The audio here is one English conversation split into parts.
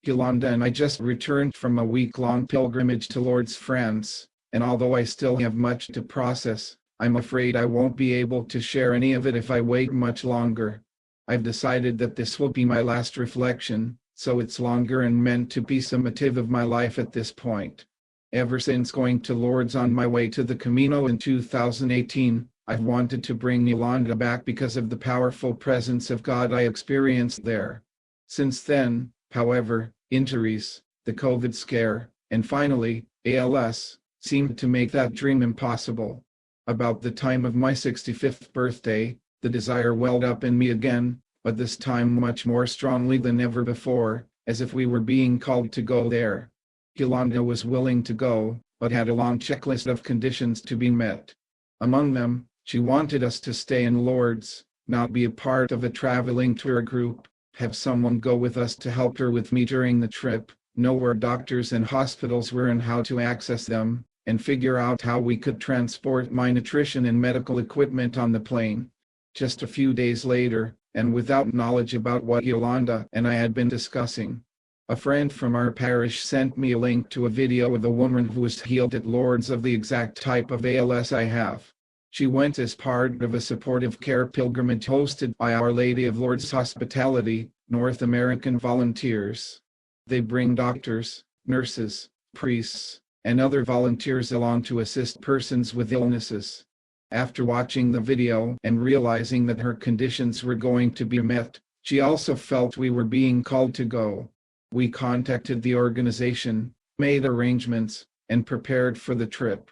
Yolanda and I just returned from a week-long pilgrimage to Lourdes, France, and although I still have much to process, I'm afraid I won't be able to share any of it if I wait much longer. I've decided that this will be my last reflection, so it's longer and meant to be summative of my life at this point. Ever since going to Lourdes on my way to the Camino in 2018, I've wanted to bring Yolanda back because of the powerful presence of God I experienced there. Since then, however, injuries, the COVID scare, and finally, ALS, seemed to make that dream impossible. About the time of my 65th birthday, the desire welled up in me again, but this time much more strongly than ever before, as if we were being called to go there. Yolanda was willing to go, but had a long checklist of conditions to be met. Among them, she wanted us to stay in Lourdes, not be a part of a traveling tour group, have someone go with us to help her with me during the trip, know where doctors and hospitals were and how to access them, and figure out how we could transport my nutrition and medical equipment on the plane. Just a few days later, and without knowledge about what Yolanda and I had been discussing, a friend from our parish sent me a link to a video of a woman who was healed at Lourdes of the exact type of ALS I have. She went as part of a supportive care pilgrimage hosted by Our Lady of Lourdes Hospitality, North American volunteers. They bring doctors, nurses, priests, and other volunteers along to assist persons with illnesses. After watching the video and realizing that her conditions were going to be met, she also felt we were being called to go. We contacted the organization, made arrangements, and prepared for the trip.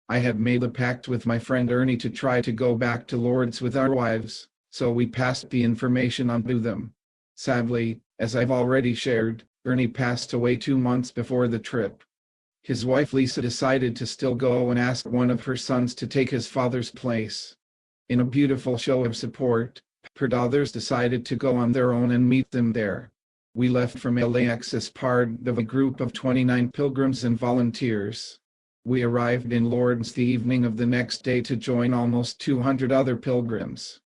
I had made a pact with my friend Ernie to try to go back to Lourdes with our wives, so we passed the information on to them. Sadly, as I've already shared, Ernie passed away 2 months before the trip. His wife Lisa decided to still go and asked one of her sons to take his father's place. In a beautiful show of support, her daughters decided to go on their own and meet them there. We left from LAX as part of a group of 29 pilgrims and volunteers. We arrived in Lourdes the evening of the next day to join almost 200 other pilgrims.